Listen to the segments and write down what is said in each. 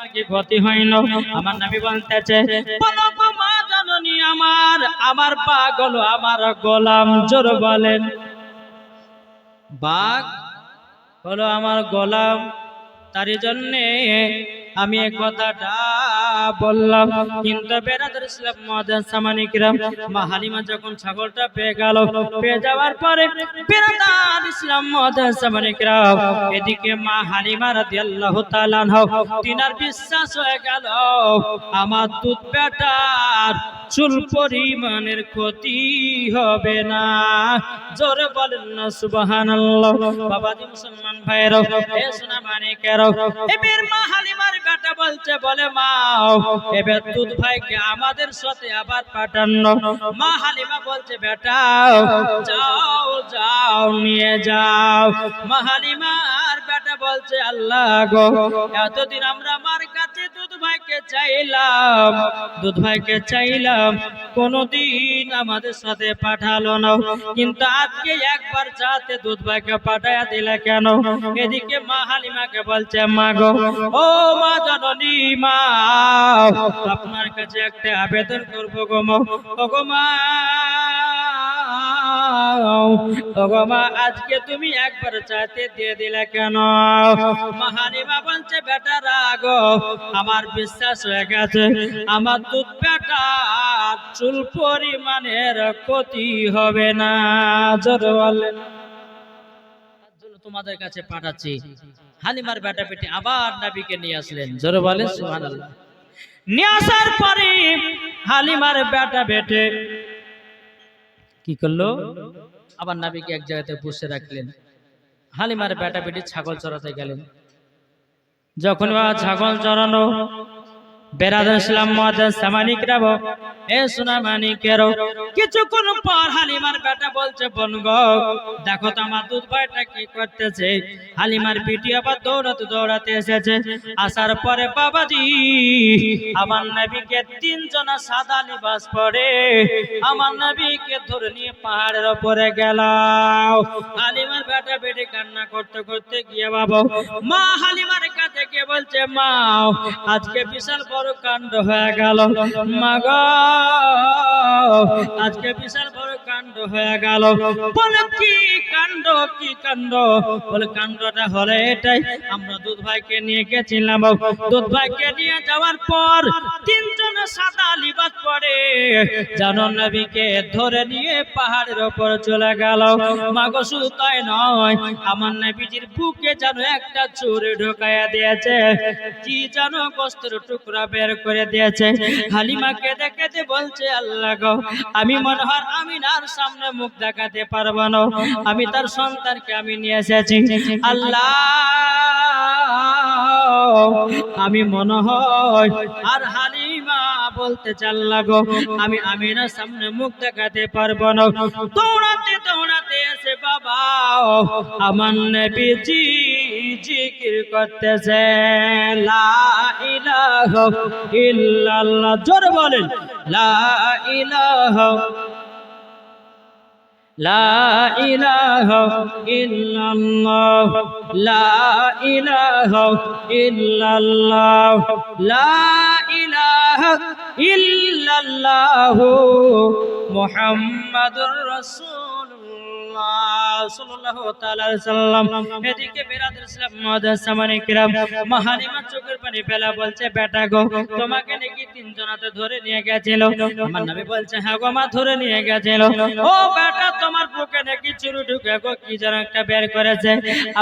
তোমার কি ক্ষতি হয় না? আমার নবী বলতেছে, বলো গো মা জননী আমার বাঘ হলো আমার গোলাম। জোর বলেন, বাঘ হলো আমার গোলাম, তারই জন্যে আমি এই কথাটা বললাম। কিন্তু বেরাদার ইসলাম মুআজ্জাজ সামানি কিরাম, মা হালিমা যখন ছাগলটা পেয়ে গেল, পেয়ে যাওয়ার পরে বেরাদার ইসলাম মুআজ্জাজ সামানি কিরাম, এদিকে মা হালিমা রাদিয়াল্লাহু তাআলা আনহা তিনার বিশ্বাস হয়ে গেল আমার দুধ বেটার চুল পরিমাণের ক্ষতি হবে না। জোরে বলেন না সুবহানাল্লাহ। বাবাজি মুসলমান ভাইরা, এ সোনা মানিকেরা, এবার মা হালিমার বেটা বলছে, বলে মা এবার দুধ ভাইকে আমাদের সাথে আবার পাঠান। মা হালিমা বলছে, বেটা যাও যাও নিয়ে যাও। মা হালিমার বেটা বলছে, আল্লাহ গো, এতদিন আমরা মার কাছে দুধ ভাইকে চাইলাম, কোনদিন আমাদের সাথে পাঠালো না, কিন্তু আজকে একবার যাতে দুধ ভাইকে পাঠায়া দিলে কেন? এদিকে মা হালিমাকে বলছে, মা গো, ও মা জননী, মা আপনার কাছে একটা আবেদন করবো গো মা। ও গো মা, আজকে তুমি একবার চাইতে দিয়ে দিলে কেন? মা হালিমা বলছে, বেটা রাগো, আমার বিশ্বাস হয়ে গেছে আমার দুধ বেটা চুল পরিমাণের ক্ষতি হবে না। জোরে বলেন, তোমাদের কাছে পাঠাচ্ছি। হালিমার বেটা বেটি আবার নবীকে নিয়ে আসলেন। জোরে বলেন সুবহানাল্লাহ। নিয়ে আসার পরে হালিমার বেটা বেটে কি করলো? আবার নবীকে এক জায়গাতে বসে রাখলেন। হালিমার বেটা বেটি ছাগল চড়াতে গেলেন। যখন ছাগল চড়ানো, বেরাদার ইসলাম মুআজ্জাজ সামানি কিরাম, এ সোনা মানিকেরও, কিছুক্ষণ পর হালিমার বেটা বলছে, বোন গো, দেখো তো আমার দুধ ভাইটা কি করতেছে। হালিমার পিটি আবার দৌড়াতে দৌড়াতে এসেছে। আসার পরে বাবাজি আমার নবীকে তিনজনা সাদা লিবাস পরে আমার নবীকে ধরে নিয়ে পাহাড়ের উপরে গেল। হালিমার বেটা বেটি কান্না করতে করতে গিয়ে বাবা মা হালিমার কাছে গিয়ে বলছে, মা আজকে বিশাল বড় কাণ্ড হয়ে গেল। মা গো, আজকে বিশাল বড় কাণ্ড হয়ে গেল। বলে কি কাণ্ড? কি কাণ্ড? বলে কাণ্ডটা হলো এটাই, আমরা দুধ ভাইকে নিয়ে গেছিলাম। দুধ ভাইকে নিয়ে যাওয়ার পর তিনজন সাদা লিবাস পরে জানো নবীকে ধরে নিয়ে পাহাড়ের উপর চলে গেল। মা গো, শুধু তাই নয়, আমার নবীজির বুকে যেন একটা ছুরি ঢোকায়া দিয়েছে, কি যেন গোস্তের টুকরা বের করে দিয়েছে। হালিমাকে দেখে বলছে, আল্লাহ গো, আমি মনে হয় আমিনার সামনে মুখ দেখাতে পারবো না, আমি তার সন্তানকে আমি নিয়ে এসেছি। আল্লাহ, আমি মনে হয় আর হালিমা বলতে আল্লাহ গো, আমি আমিনার সামনে মুখ দেখাতে পারবো না। দৌড়াতে দৌড়াতে এসে বাবা আমার নবীজি জিকির করতেছে, লা ইলাহা ইল্লাল্লাহ। জোরে বলেন, লা ইলাহা ইল্লাল্লাহ, লা ইলাহা ইল্লাল্লাহ, লা ইলাহা ইল্লাল্লাহ, মুহাম্মাদুর রাসূলুল্লাহ সাল্লাল্লাহু তাআলা আলাইহি সাল্লাম। এদিকে বেরাদার ইসলাম মুআজ্জাজ সামানি কিরাম, মা হালিমা চোখের পানি ফেলা বলছে, বেটা গো, তোমাকে নাকি তিনজনাতে ধরে নিয়ে গেছিল। আমার নবী বলছে, হ্যাঁ গো মা, ধরে নিয়ে গেছিল। ও বেটা, তোমার বুকে নাকি চুরু ঢুকে গো কি যেন একটা বের করেছে।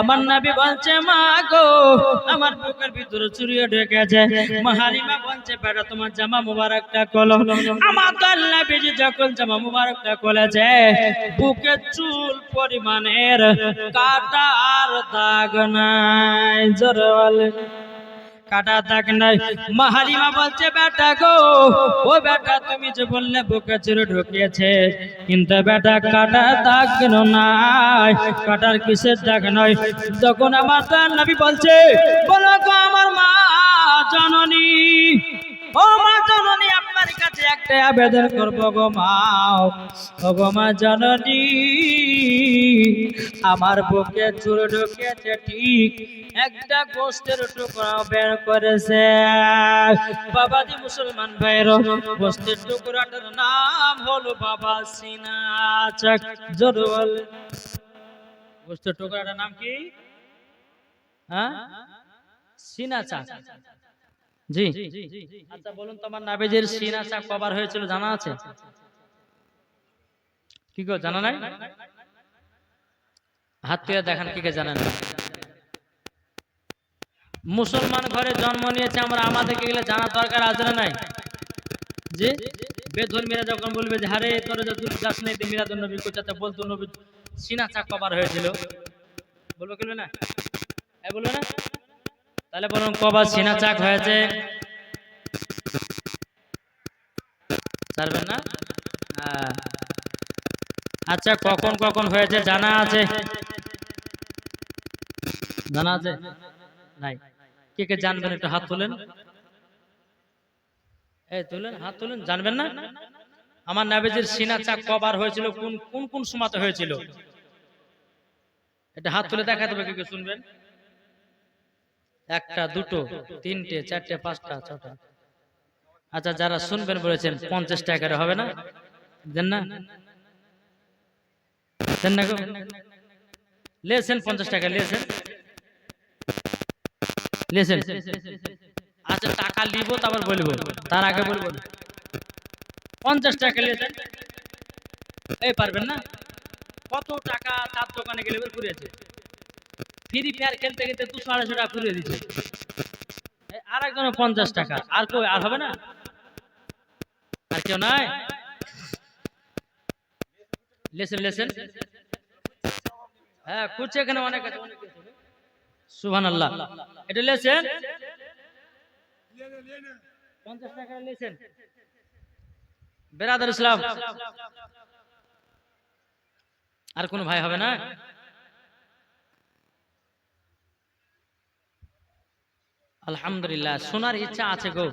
আমার নবী বলছে, মা গো, আমার বুকের ভিতরে চুরিও ঢুকেছে। মা হালিমা বলছে, বেটা তোমার জামা মুবারকটা খোলো। আমার আল্লাহ নবী যখন জামা মুবারকটা খুলেছে, বুকে চুল পরিমাণের কাটা আর দাগ নাই। জোরে বলে, কাটা দাগ নাই। মা হালিমা বলছে, বেটা গো, ও বেটা, তুমি যে বললে বুকে চুরি ঢুকিয়েছে, কিন্তু বেটা কাটা দাগ কেন নাই? কাটার কিসের দাগ নয়? তখন আমার নবী বলছে, বলো গো আমার মা জননী, ও মা জননী, আপনার কাছে একটা আবেদন করবো গো মা, ও গো মা জননী, আমার বুকে চুল ঢুকেছে ঠিক, একটা গোস্তের টুকরা বের করেছে। বাবাজি মুসলমান ভাইয়ের, গোস্তের টুকরাটার নাম হলো বাবা সিনা চাক। জোর বলে, গোস্তের টুকরাটার নাম কি? হ্যাঁ, সিনা চাক। জি, আচ্ছা বলুন তোমার নাবিজের সিনা চাক কবার হয়েছিল জানা আছে? কি গো জানা নাই? হাত তুলে দেখান কি কে জানেন না। মুসলমান ঘরে জন্ম নিয়েছে আমরা, আমাদেরকে গেলে জানার দরকার আছে না নাই? যে বেধর্মীরা যখন বলবে যে হারে তোরে যদি যাস নাই মিলাদুন নবী কোথাতে বলতো নবী সিনা চাক কবার হয়েছিল, বলবো কেন না? এই বলবে না? তাহলে বলুন কবার সিনা চাক হয়েছে? পারবেন না? আচ্ছা কখন কখন হয়েছে জানা আছে? জানা আছে? নাই। কে কে জানবেন একটু হাত তোলেন। এই তুলেন, হাত তুলেন, জানবেন না? আমার নবীজির সিনা চাক কবার হয়েছিল, কোন কোন কোন সময়তে হয়েছিল? এটা হাত তুলে দেখা দেবে, কে কে শুনবেন? একটা, দুটো, তিনটে, চারটে, পাঁচটা, ছটা। আচ্ছা যারা শুনবেন বলেছেন 50 টাকা হবে না? দেন না? দেন না গো? লেছেন 50 টাকা লেছেন? লেছেন? আচ্ছা টাকা লিব তারপর বলবো, তার আগে বলবো না। 50 টাকা লেছেন? এই পারবেন না? কত টাকা তার দোকানে গেলে ঘুরেছে, ফ্রি ফায়ার খেলতে খেলতে 200-250 টাকা ঘুরিয়ে দিচ্ছে। আর একজন 50 টাকা, আর কেউ আর হবে না? আর কেউ নাই? লেছেন লেছেন? হ্যাঁ খুঁজছে এখানে অনেক আছে। সুবহানাল্লাহ। এটা লেছেন? 50 টাকা লেছেন? বেরাদার ইসলাম আর কোন ভাই হবে না? আলহামদুলিল্লাহ, শোনার ইচ্ছা আছে গো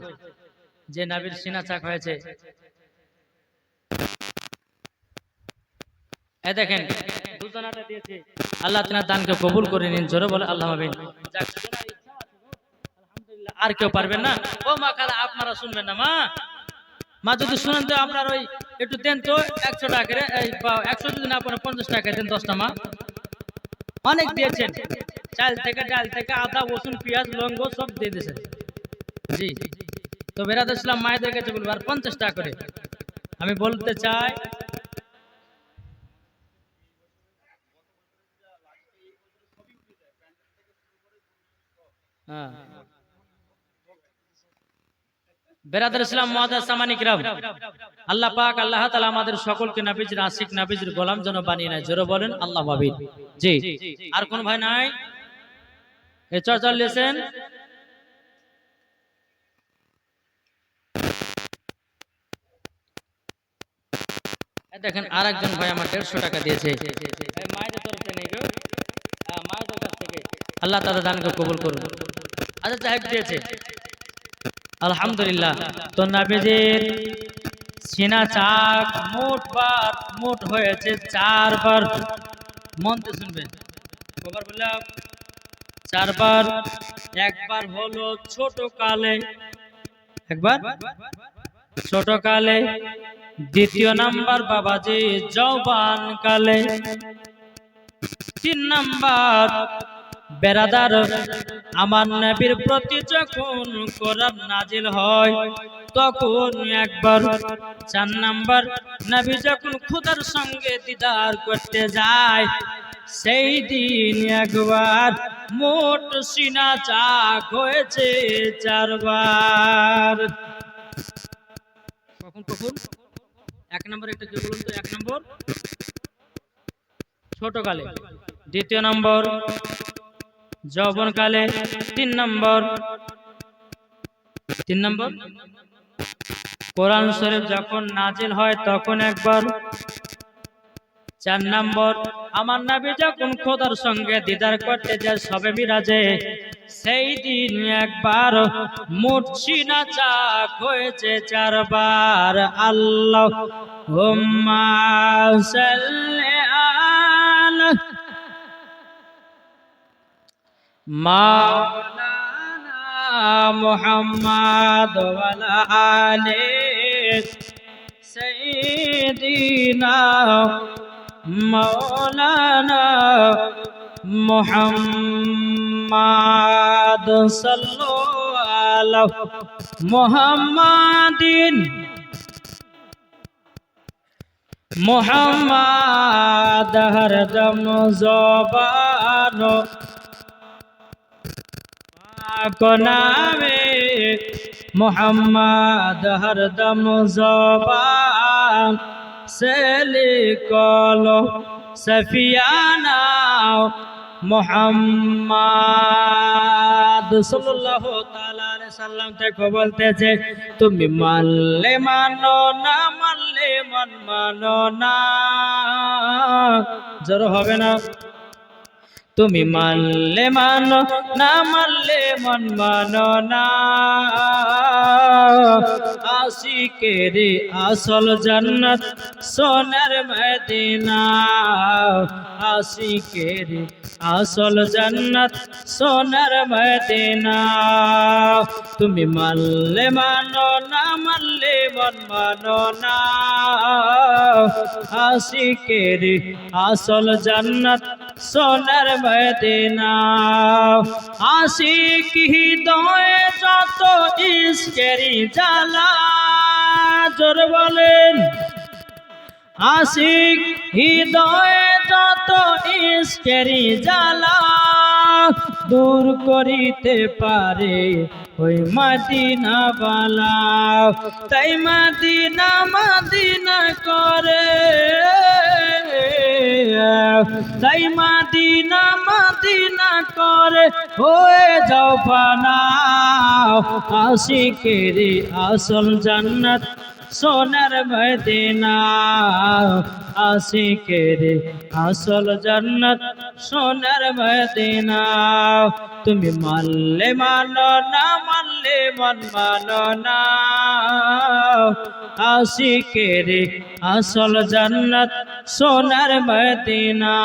যে নবীর সিনা চাক হয়েছে। এই দেখেন দুজনাটা দিয়েছে, আল্লাহ তাআলা দানকে কবুল করে নিন। জোরে বলে আল্লাহ আমিন। যাক শোনার ইচ্ছা আছে গো, আলহামদুলিল্লাহ। আর কেউ পারবেন না? ও মা খালা আপনারা শুনবেন না? মা মা যদি শুনেন তো আপনার ওই একটু দেন তো 100 টাকা করে, এই 100 যদি না পড়ে 50 টাকা দেন 10টা। মা অনেক দিয়েছেন, চাল থেকে ডাল থেকে আদা রসুন পেঁয়াজ লঙ্গ সব দিয়ে দিয়েছেন। জি, তো বেরাদার ইসলাম মায়েদের কাছে বলবো আর 50 টাকা করে। আমি বলতে চাই বেরাদার ইসলাম মুআজ্জাজ সামানি কিরাম, আল্লাহ পাক আল্লাহ তাআলা আমাদের সকলকে নবীজির আশিক নবীজির গোলাম যেন বানিয়ে নেয়। জোরে বলেন আল্লাহু আমিন। জি, আর কোন ভাই নাই? এই চর্চা লেছেন? দেখেন আর একজন ভাই আমার 150 টাকা দিয়েছে, মায়েদের তরফে নেই গো, মায়েদের কাছ থেকে। আল্লাহ তাআলা দানকে কবুল করুন। আচ্ছা সাহেব দিয়েছে, আলহামদুলিল্লাহ। তো নবীজির সিনা চাক মোট হয়েছে 4 বার। মন দিয়ে শুনবেন, কবার বললাম? 4 বার। একবার হলো ছোট কালে, একবার ছোট কালে, দ্বিতীয় নাম্বার বাবাজি যৌবান কালে, 3 নাম্বার বেরাদার আমার নবীর প্রতি যখন কোরআন নাজিল হয় তখন একবার, 4 নাম্বার নবী যখন খোদার সঙ্গে দিদার করতে যায় সেই দিন একবার। মোট সিনা চাক হয়েছে 4 বার। কখন কখন? 1 নম্বর একটা কি বলুন তো? 1 নম্বর ছোট কালে, 2 নম্বর যৌবন কালে, 3 নম্বর কোরআন শরীফ যখন নাজিল হয় তখন একবার, 4 নম্বর আমার নবী যখন খোদার সঙ্গে দিদার করতে যায় শবে মিরাজে সেই দিন একবার মুর্শিনা চাক হয়েছে চারবার। আল্লাহুম্মা সাল্লি আলা মাওলানা মুহাম্মদ ওয়া আলা আলি সাইয়্যিদিনা মাওলানা মুহাম্মদ সাল্লাল্লাহু মুহাম্মাদিন মুহাম্মদ হরদম জবানো পাক নামে মুহাম্মদ হরদম জবান से लिखलो सफियाना मुहम्मद सल्लल्लाहु ताला अलैहि वसल्लम देखो बोलतेছে তুমি মানলে মানো না মানলে মন মানো না জোর হবে না তুমি মানলে মানো না মানলে মন মানো না আশিকের আসল জান্নাত সোনার মদিনা আশিকের আসল জান্নাত সোনার মদিনা তুমি মানলে মানো না মানলে মন মানো না আশিকের আসল জান্নাত সোনার মদিনা আশিক হৃদয়ে যত ইশকেরি জ্বালা জোর বলেন আশিক হৃদয়ে যত ইশকেরি জ্বালা দূর করিতে পারে ওই মদিনা বালা তাই মদিনা মদিনা করে তাই মদিনা মদিনা করে হয়ে যাও পানা আশিকের আসল জান্নাত সোনার মদিনা আশিকের আসল জান্নাত সোনার মদিনা তুমি মানলে মানো না মানলে মন মানো না আশিকের আসল জান্নাত সোনার মদিনা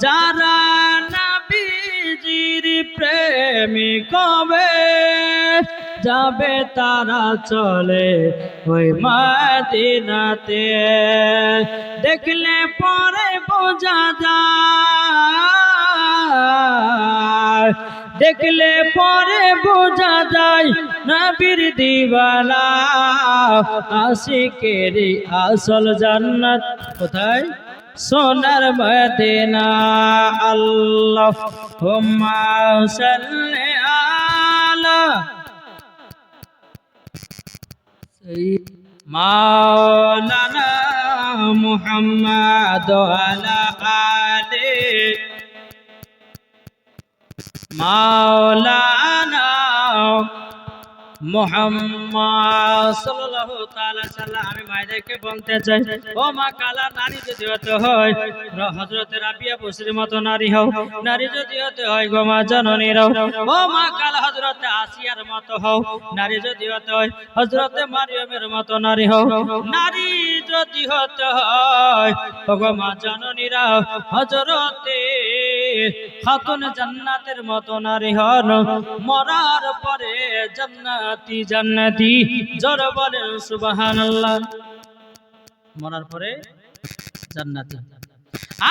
যারা নবীজির প্রেমিক হবে যাবে তারা চলে ওই মদিনাতে দেখলে পরে বোঝা যায় দেখলে পরে বোঝা যায় নবীর দিওয়ানা আশিকের আসল জান্নাত কোথায় সোনার মদিনা আল্লাহুম্মা সাল্লি আলা মাওলানা মুহাম্মদ আলা আলি মাওলানা মুহাম্মদ সাল্লাল্লাহু তাআলা সাল্লাম আমি মায়েদেরকে বলতে চাই ও মা কালা নারী যদি হতে হয় হযরত রাবিয়া বসরির মতো নারী হও নারী যদি হতে হয় গো মা জননী হও ও মা কালা হযরত আসিয়ার মতো হও নারী যদি হতে হয় হযরত মারিয়ামের মতো নারী হও নারী যদি হতে হয় গো মা জননীরা হযরত খাতুন জান্নাতের মতো নারী হন মরার পরে জান্নাতি জান্নাতি জোরে বলেন সুবহানাল্লাহ মরার পরে জান্নাতি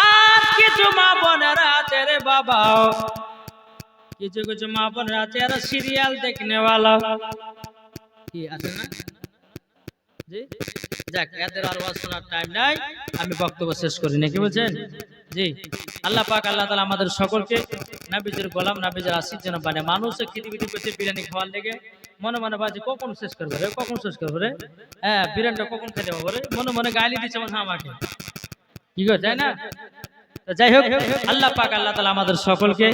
আর কিছু মা বোনেরা আছে রে বাবা কিছু কিছু মা বোনেরা আছে আর সিরিয়াল দেখনে वाला কি আছে না জি যাক এদের আর ওয়াজ শোনার টাইম নাই আমি বক্তব্য শেষ করি নাকি বলছেন জি আল্লাহ পাক আল্লাহ তাআলা আমাদের সকলকে নবীজির গোলাম নবীজির আশিক যেন বানায় মানুষে খিদিবিদি পেতে বিরিয়ানি খাওয়ার লেগে মনে মনে বাজে কখন শেষ করবে রে কখন শেষ করবে রে হ্যাঁ বিরিয়ানিটা কখন খেতে পাবো রে মনে মনে গালি দিচ্ছে মনে আমাকে কি গো তাই না তো যাই হোক আল্লাহ পাক আল্লাহ তাআলা আমাদের সকলকে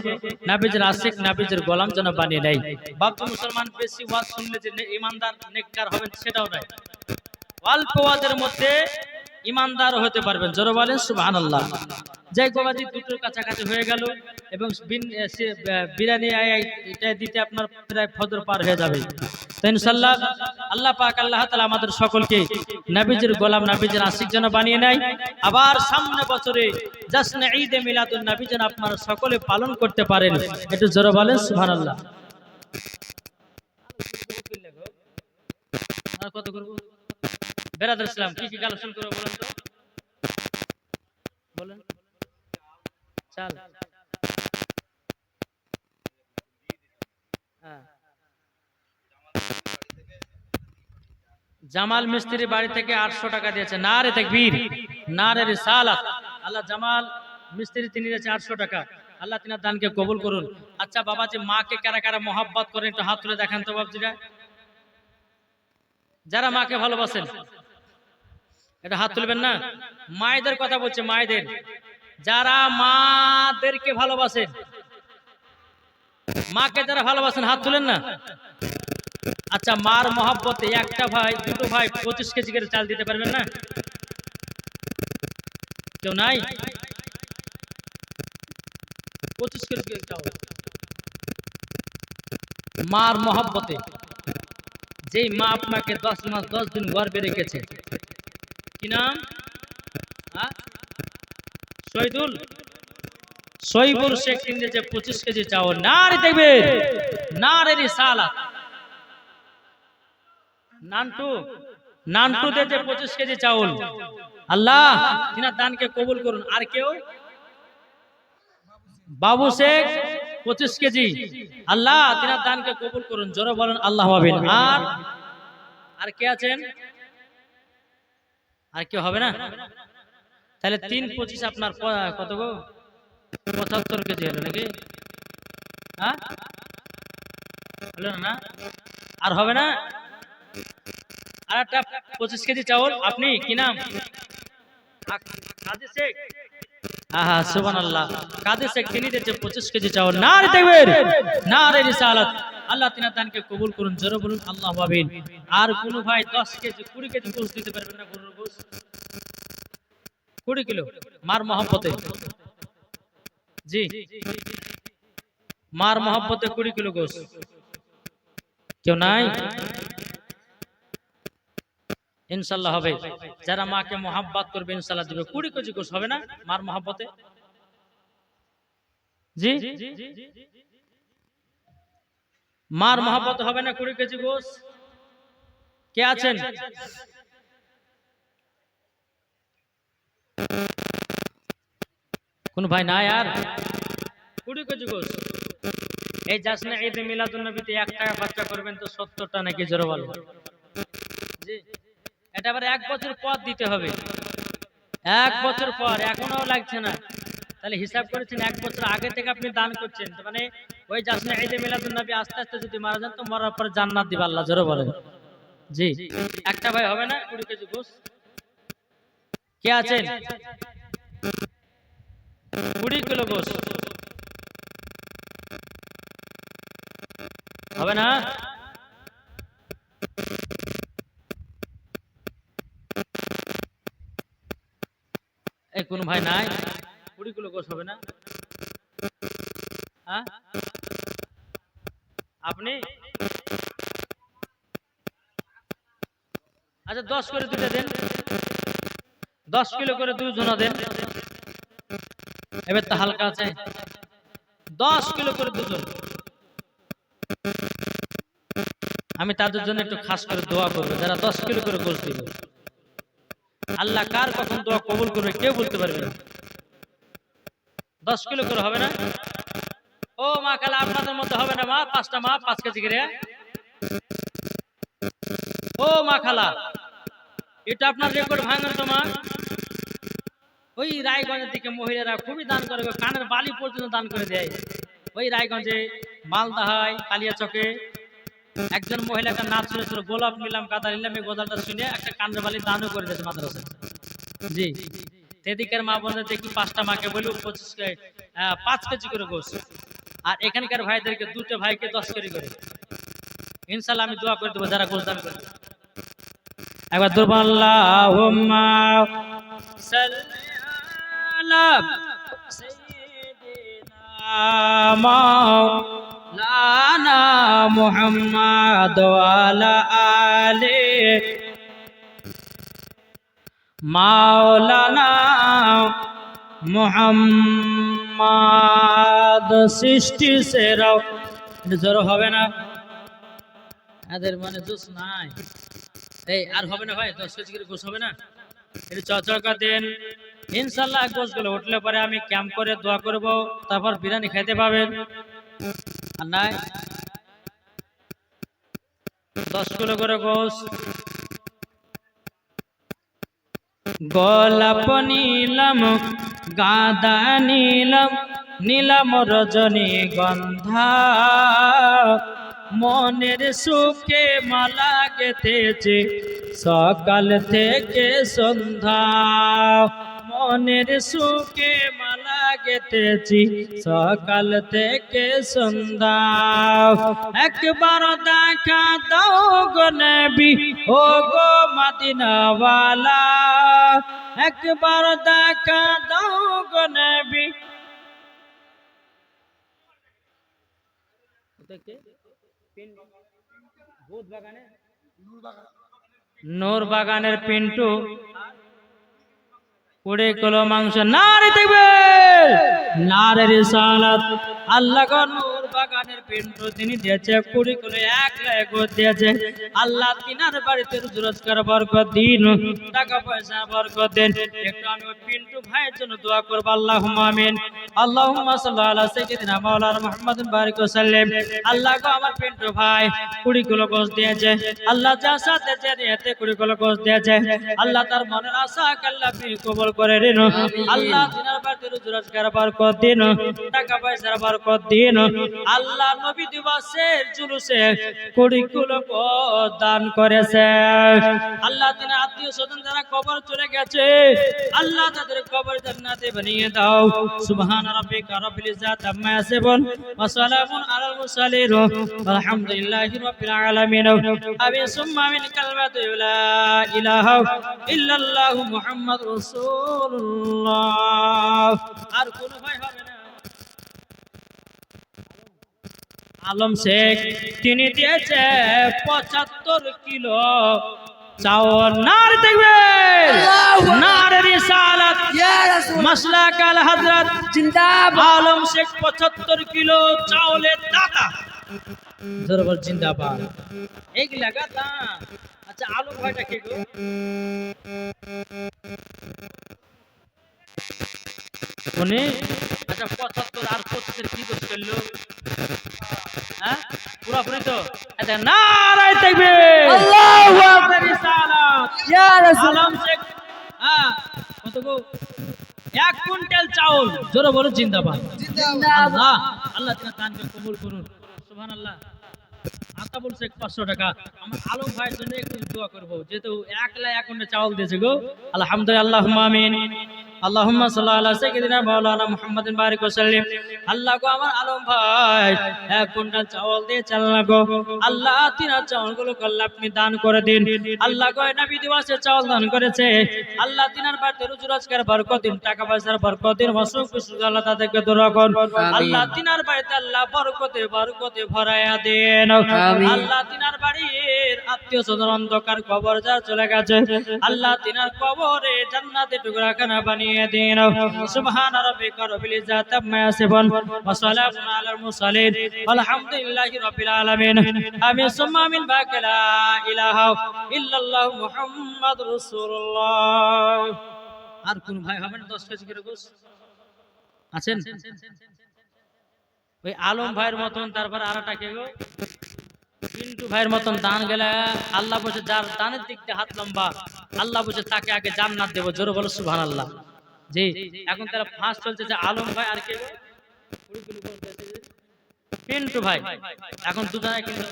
নবীজির আশিক নবীজির গোলাম যেন বানিয়ে দেয় বাপ মুসলমান বেশি ওয়াজ শুনলে যে ঈমানদার নেককার হবেন সেটাও নয় অল্প ওয়াজের মধ্যে ঈমানদার হতে পারবেন জোরে বলেন সুবহানাল্লাহ যাই গবাদি দুটোর কাছাকাছি হয়ে গেল এবং বিরিয়ানি এটা দিতে আপনার প্রায় ফজর পার হয়ে যাবে। তো ইনশাআল্লাহ আল্লাহ পাক আল্লাহ তাআলা আমাদের সকলকে নবীজির গোলাম নবীজির আশিক যেন বানিয়ে নেয়। আবার সামনে বছরে জাশ্নে ঈদে মিলাদুন নবী যেন আপনারা সকলে পালন করতে পারেন। একটু জোরে বলেন সুবহানাল্লাহ। আর কত করব বেরাদার ইসলাম কি কি কালেকশন করব বলেন তো, বলেন। চাল জামাল মিস্ত্রি বাড়ি থেকে 800 টাকা দিয়েছে। নারে তাকবীর, নারে রিসালাত। আল্লাহ জামাল মিস্ত্রি তিনি দিয়েছে 800 টাকা। আল্লাহ তিনার দানকে কবুল করুন। আচ্ছা বাবাজি, মাকে কারা কারা মহব্বত করেন একটু হাত তুলে দেখান তো বাবজিরা। যারা মাকে ভালোবাসেন এটা হাত তুলবেন না। মায়েদের কথা বলছে, মায়েদের যারা মাদেরকে ভালোবাসেন, মাকে যারা ভালোবাসেন হাত তুলেন না। আচ্ছা, মার মহব্বতে একটা ভাই দুটো ভাই 25 কেজি করে চাল দিতে পারবেন না? কেউ নাই? 25 কেজি করে চাল মার মহব্বতে। যেই মা আপনাকে 10 মাস 10 দিন গর্ভে রেখেছে, কি নাম? শহীদুল শহীদুল শেখ কিনেছে 25 কেজি চাউল। নারে তাকবীর, নারে রিসালাত। নান্টু দিয়েছে 25 কেজি চাউল। আল্লাহ তিনার দানকে কবুল করুন। আর কেউ? বাবু শেখ 25 কেজি। আল্লাহ তিনার দানকে কবুল করুন। জোরে বলেন আল্লাহু আমিন। আর কে আছেন? আর কেউ হবে না? তাহলে 3 25 আপনার কত গো? 75 কেজি হলো নাকি? হ্যাঁ হলো না? আর হবে না? আর একটা 25 কেজি চাউল। আপনি কি নাম? কাজী শেখ। আহা সুবহানাল্লাহ। কাজী শেখ তিনি দিয়েছে 25 কেজি চাউল। নারে তাকবীর, নারে রিসালাত। আল্লাহ তিনার দানকে কবুল করুন। জোরে বলুন আল্লাহু আমিন। আর কোন ভাই 10 কেজি 20 কেজি গোশত দিতে পারবেন না? গরুর গোশত 20 কিলো মার মহব্বতে। জি, মার মহব্বতে 20 কিলো গোশত। কেউ নাই? ইনশাআল্লাহ হবে। যারা মাকে মহব্বত করবে ইনশাআল্লাহ দিবে। 20 কেজি গোশত হবে না মার মহব্বতে? জি, মার মহব্বত হবে না 20 কেজি গোশত? কে আছেন? কোন ভাই নাই? আর 20 কেজি গোশত। এই জাশ্নে ঈদে মিলাদুন নবীতে 1 টাকা খরচা করবেন তো 70টা নাকি? জোরে বলেন। জি, এটা আবার 1 বছর পর দিতে হবে। 1 বছর পর, এখনো লাগছে না। তাহলে হিসাব করেছেন 1 বছর আগে থেকে আপনি দান করছেন। মানে ওই জাশ্নে ঈদে মিলাদুন নবী আস্তে আস্তে যদি মারা যান তো মরার পর জান্নাত দিবে আল্লাহ। জোরে বলেন। জি, একটা ভাই হবে না 20 কেজি গোশত? কে আছেন? 20 কিলো গোশত হবে না? এই কোন ভাই নাই? 20 কিলো গোশত হবে না? হ্যাঁ আপনি? আচ্ছা 10 করে দুটো দেন, 10 কিলো করে 2 জনা দেন। এবার তো হালকা আছে। 10 কিলো করে 2 জন। আমি তাদের জন্য একটু খাস করে দোয়া করব যারা 10 কিলো করে গোশত দিবে। আল্লাহ কার কখন দোয়া কবুল করবে কেউ বলতে পারবে না। 10 কিলো করে হবে না? ও মা খালা আপনাদের মধ্যে হবে না? মা 5টা মা 5 কেজি করে। ও মা খালা এটা আপনার রেকর্ড ভাঙেন তো মা। ওই রায়গঞ্জের দিকে মহিলারা খুবই দান করে, কানের বালি পর্যন্ত দান করে দেয়। ওই রায়গঞ্জে মালদা হয় কালিয়াচকে একজন মহিলা একটা নাচ শুনেছিল, গোলাপ নিলাম গাদা নিলাম, এই গোদালটা শুনে একটা কানের বালি দানও করে দিয়েছে মাদ্রাসা। জি, সেদিকের মা বোনদের দেখি 5টা মাকে বলি 5 কেজি করে গোশত। আর এখানকার ভাইদেরকে 2টা ভাইকে 10 কেজি করে। ইনশাআল্লাহ আমি দোয়া করে দেবো যারা গোশত দান করবে। একবার দুরবান আল্লাহুম্মা সাল্লি আলা মাওলানা মুহাম্মদ ওয়ালা আলে মাওলানা মুহাম্মদ সৃষ্টি সেরাও জোর হবে না এদের মানে জোস নাই এই আর হবে না ভাই 10 কেজি করে গোস হবে না একটু চচড়কা দেন ইনশাআল্লাহ গোসগুলো উঠলে পরে আমি ক্যাম্প করে দোয়া করব তারপর বিরিয়ানি খেতে পাবেন আর নাই 10 কিলো করে গোস গোলাপ নীলম গাঁদা নীলম নীলম রজনী গন্ধা মনের সুখে মালা গেথেছে সকাল থেকে সন্ধ্যা মনের সুখে মালা গেথেছি সকাল থেকে সন্ধ্যা একবার দেখা দাও গো নবী ও গো মদিনাওয়ালা একবার দেখা দাও গো নবী নূর বাগানের পিন্টু 20 কিলো মাংস নারে দেখবে নারে রিসালাত আল্লাহ গো নূর বাগানের পিন্টু তিনি দিয়েছে 20 কিলো 1 লাখ দিয়েছে আল্লাহ তিনার বাড়িতে রুজি রোজগার বরকত দিন টাকা পয়সা বরকত দেন একটু আমি ওই পিন্টু ভাইয়ের জন্য দোয়া করব আল্লাহুম্মা আমিন আল্লাহুম্মা সাল্লি আলা সাইয়্যিদিনা মাওলানা মুহাম্মাদিন বারিক ওয়া সাল্লিম আল্লাহ গো আমার পিন্টু ভাই 20 কিলো গোশত দিয়েছে আল্লাহ যা সাথে চেয়েতে 20 কিলো গোশত দিয়েছে আল্লাহ তার মনের আশা আল্লাহ আপনি কবুল করে নিন আল্লাহ তিনার বাড়িতে রুজি রোজগার বরকত দিন টাকা পয়সার বরকত দিন আল্লাহ নবী দিবসের জুলুসে 20 কিলো দান করেছে আল্লাহ তিনার আত্মীয় স্বজন যারা কবর চলে গেছে আল্লাহ তাদের কবর জান্নাতে বানিয়ে দাও সুবহান রাব্বিকা রাব্বিল ইজ্জাতি আম্মা ইয়াসিফুন ওয়া সালামুন আলাল মুরসালিন আলহামদুলিল্লাহি রাব্বিল আলামিন আমিন সুম্মা আমিন কালিমাতু লা ইলাহা ইল্লাল্লাহু মুহাম্মাদুর রাসূলুল্লাহ আর কোন ভাই হবে না আলম শেখ তিনি দিয়েছে 75 কিলো চাওয়ার নার দেখবে নার রিসালাত ইয়া রাসূল মাসলাক আল হযরত জিন্দাবাদ আলম শেখ 75 কিলো চাওলের দাতা জরবার জিন্দাবাদ এক লাগাতা আচ্ছা আলম ভাইটা কে গো কোনে আচ্ছা 75 আর 25 কি করছিল হ্যাঁ পুরো পুরো তো আচ্ছা নারে তাকবীর আল্লাহু আকবার রিসালাত ইয়া রাসূল আলম শেখ হ্যাঁ কত গো 1 কুইন্টাল চাউল জোরে বলো জিন্দাবাদ জিন্দাবাদ আল্লাহ আল্লাহ তাআলা দানকে কবুল করুন সুবহানাল্লাহ আতা বলছে 500 টাকা আমার আলম ভাইয়ের জন্য একটু দোয়া করব যেহেতু 1 লাখ অ্যাকাউন্টে চাউল দিয়েছে গো আলহামদুলিল্লাহ আল্লাহুম্মা আমিন আল্লাহুম্মা সাল্লি আলা সাইয়্যিদিনা মাওলানা মুহাম্মাদিন বারিক ওয়া সাল্লিম আল্লাহ গো আমার আলম ভাই 1 কুইন্টাল চাউল দিয়ে চালনা গো আল্লাহ তিনার চাউলগুলো আল্লাহ আপনি দান করে দিন আল্লাহ গো নবী দিবসে চাউল দান করেছে আল্লাহ তিনার বাড়িতে রুজি রোজগার বরকত দিন টাকা পয়সার বরকত দিন অসুখ বিসুখ আল্লাহ তাদেরকে দূর করুন আল্লাহ তিনার বাড়িতে আল্লাহ বরকতে বরকতে ভরায়া দেন আল্লাহ তিনার বাড়ির আত্মীয় স্বজন অন্ধকার কবর যা চলে গেছে আল্লাহ তিনার কবরে জান্নাতে টুকরাখানা বানিয়ে দিন সুবহান রাব্বিকা রাব্বিল ইজ্জাতি আম্মা ইয়াসিফুন ওয়া সালামুন আলাল মুরসালিন আলহামদুলিল্লাহি রাব্বিল আলামিন আমিন সুম্মা আমিন বাকা লা ইলাহা ইল্লাল্লাহু মুহাম্মাদুর রাসূলুল্লাহ আর কোন ভাই হবেন 10 কেজি করে গোশ আছেন ওই আলম ভাইয়ের মতন তারপর আরটা কে গো পিন্টু ভাইয়ের মতন দান গেলে আল্লাহ বসে যার দানের দিক দিয়ে হাত লম্বা আল্লাহ বসে তাকে আগে জান্নাত দেব জোরে বলো সুবহানাল্লাহ জি এখন তারা ফাঁস চলছে যে আলম ভাই আর কে পিন্টু ভাই এখন দুজনে কিন্তু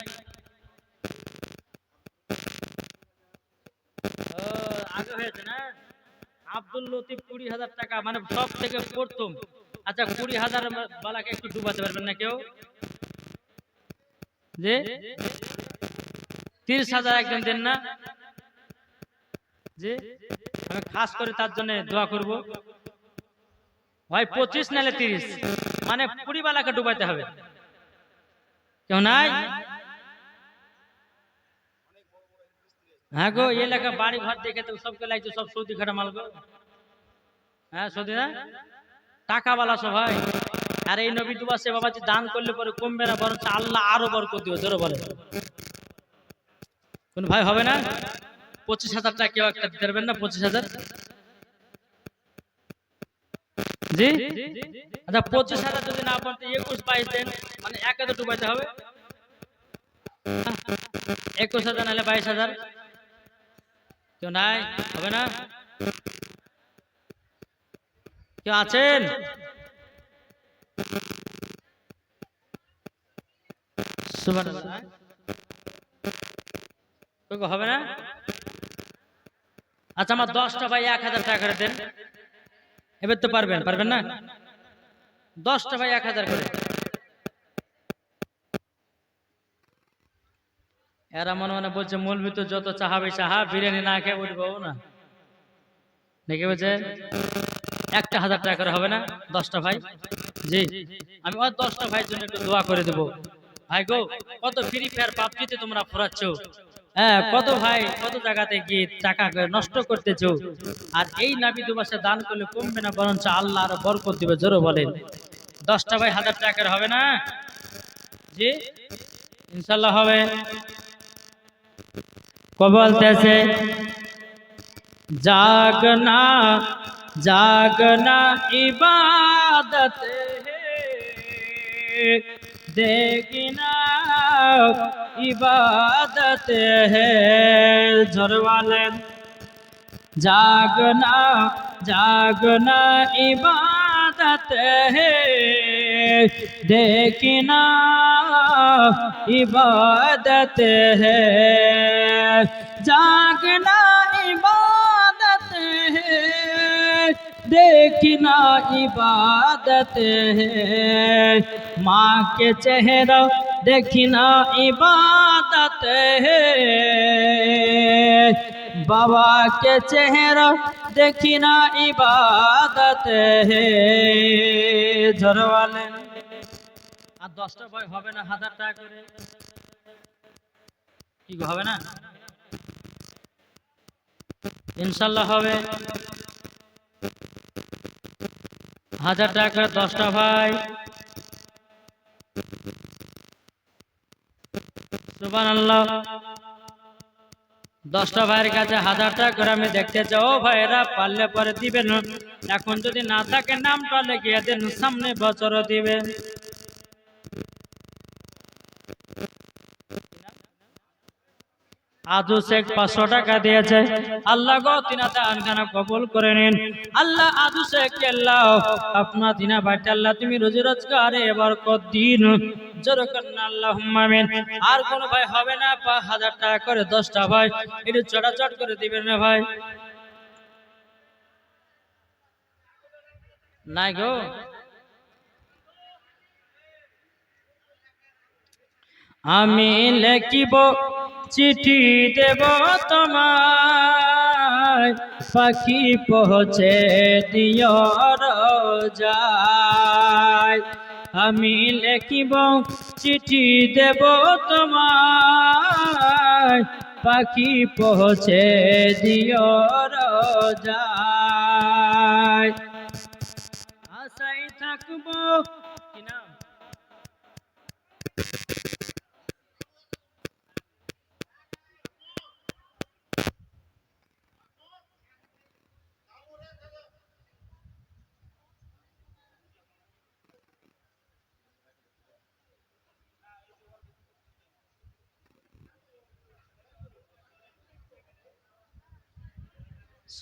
আগে হয়েছে না আব্দুল লতিফ 20,000 টাকা মানে সব থেকে প্রথম আচ্ছা 20,000 বালাকে একটু ডুবাতে পারবেন না কেউ যে 30,000 একজন দেন না যে আমি খাস করে তার জন্য দোয়া করব ভাই 25 নালে 30 মানে পুরিবালাকে ডুবাইতে হবে। কেউ নাই? হ্যাঁ গো, এলাকা বাড়ি ঘর দেখে তো সবকে লাগছে সব সৌদি খাটা মাল গো। হ্যাঁ সৌদি না, টাকাওয়ালা সবাই। আর এই নবী দুবাসে বাবাজি দান করলে পরে কমবে না, বরং আল্লাহ আরো বরকত দিবে। জোরে বলে কোন ভাই হবে না? 25,000 টাকা কেউ একটা দিতে পারবেন না? 25,000 জি আচ্ছা, 25,000 যদি না পারতে 21-22 দেন, মানে এক হাজার ডুবাইতে হবে। 21,000 নাহলে 22,000। কেউ নাই? হবে না? কেউ আছেন? সুবহানাল্লাহ। হবে না? আচ্ছা, আমার 10টা ভাই 1,000 টাকা করে দেন। এবার তো পারবেন, পারবেন না? 10টা ভাই 1,000 করে। এরা মনে মনে বলছে মৌলভী তো যত চাহাবে চাহা, বিরিয়ানি না খেয়ে উঠবো না, দেখে বলছে 1,000 টাকা করে হবে না? 10টা ভাই। জি, আমি ওই 10টা ভাইয়ের জন্য একটু দোয়া করে দেবো। ভাই গো, কত ফ্রি ফায়ার পাবজিতে তোমরা ফুরাচ্ছ, হ্যাঁ কত ভাই কত জায়গাতে গিয়ে টাকা নষ্ট করতেছো, আর এই নাবি দুবাসে দান করলে কমবে না, বরঞ্চ আল্লাহ আরো বরকত দিবে। জোরে বলেন 10টা ভাই 1,000 টাকা করে হবে না? জি ইনশাল্লাহ হবে। কবে বলতেছে जागना जागना इबादत है, देखना इबादत है। जोर वाले जागना जागना इबादत है, देखना इबादत है। जागना इबादत है, देखना इबादत है। माँ के चेहरा देखना इबादत है, बाबा के चेहरा देखना इबादत है। जोर वाले আর 10টা ভাই হবে না 1,000 টাকা করে? কি হবে না? ইনশাল্লাহ হবে। 1,000 টাকা 10টা ভাই। সুবহানাল্লাহ। 10টা ভাইয়ের কাছে 1,000 টাকা করে আমি দেখতে চাই। ও ভাইরা পারলে পরে দিবেন, এখন যদি না থাকে নামটা লিখিয়ে দেন, সামনে বছরও দিবেন। আজু শেখ 500 টাকা দিয়েছে। আল্লাহ গো তিনা দানখানা কবুল করে নিন। আল্লাহ আজু শেখ আল্লাহ আপনা তিনা বাড়িতে আল্লাহ তুমি রোজি রোজগারে বরকত দিন। জোরে করেন আল্লাহুম্মা আমিন। আর কোন ভাই হবে না? 1,000 টাকা করে 10টা ভাই একটু চটাচট করে দিবেন না ভাই। নাই গো, আমি লিখিব চিঠি দেব তোমায়, পাখি পৌঁছে দিও রোজায়। আমি লিখিব চিঠি দেব তোমায়, পাখি পৌঁছে দিও রোজায়। আশায় থাকবো কি নাম?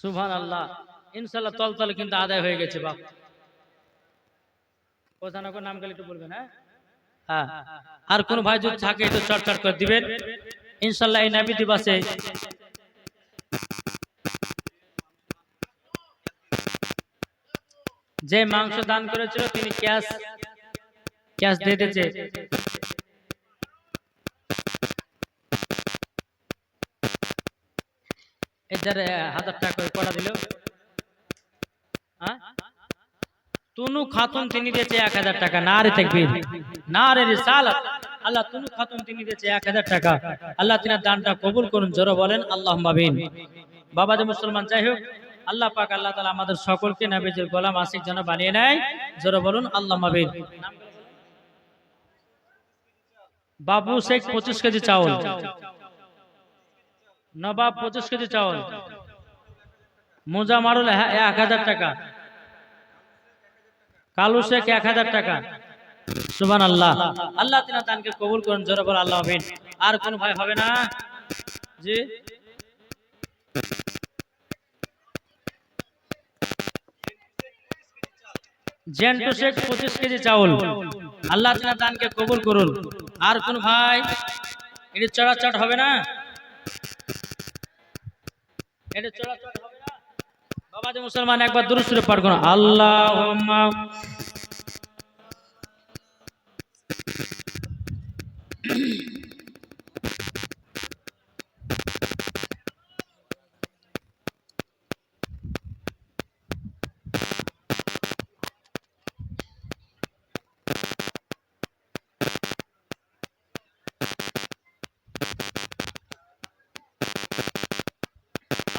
সুবহানাল্লাহ। ইনশাআল্লাহ তলতলে কিন্তু আদায় হয়ে গেছে বাপ। কোথাও নাম গেলে একটু বলবেন। হ্যাঁ, আর কোন ভাই যদি থাকে একটু চটচট করে দিবেন ইনশাআল্লাহ। এই নবী দিবসে যে মাংস দান করেছিল তিনি ক্যাশ দিয়ে দিয়েছে। এদের 1,000 টাকা করে কটা দিল? হ্যাঁ, তুনু খাতুন তিনি দিয়েছে 1000 টাকা। নারে তাকবীর, নারে রিসালাত। আল্লাহ তুনু খাতুন তিনি দিয়েছে 1000 টাকা। আল্লাহ তিনার দানটা কবুল করুন, জোরে বলেন আল্লাহুম্মা আমিন। বাবা যে মুসলমান, যাই হোক আল্লাহ পাক আল্লাহ তাআলা আমাদের সকলকে নবীজির গোলাম আশিক যেন বানিয়ে নেয়, জোরে বলুন আল্লাহুম্মা আমিন। বাবু শেখ 25 কেজি চাউল, নবাব 25 কেজি চাউল, মুজামারুল 1000 টাকা, কালু শেখ 1000 টাকা। সুবহানাল্লাহ। আল্লাহ তিনার দানকে কবুল করুন, জোরে বল আল্লাহ আমিন। আর কোন ভাই হবে না? জি, জেন্টু শেখ 25 কেজি চাউল। আল্লাহ তিনার দানকে কবুল করুন। আর কোন ভাই? এটি চড়াচট হবে না? এটি চড়াচট হবে না? বাবা যে মুসলমান, একবার দুরূদ শরীফ পাঠ করুন। আল্লাহুম্মা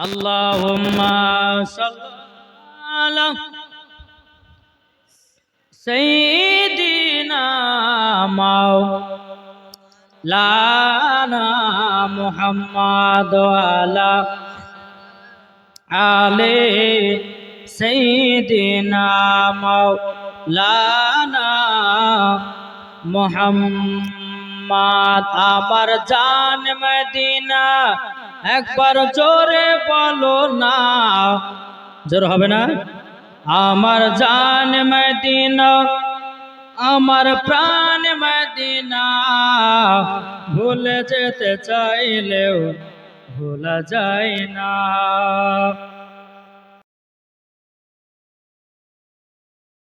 আল্লাহুম্মা সাল্লি আলা সাইয়্যিদিনা মাওলানা মুহাম্মাদ ওয়া আলা আলি সাইয়্যিদিনা মাওলানা মুহাম্মাদ। আমার জান মদিনা, একবার জোরে বলো না। জোর হবে না? আমার জান মদিনা, আমার প্রাণ মদিনা, ভুলে যেতে চাইলেও ভোলা যায় না।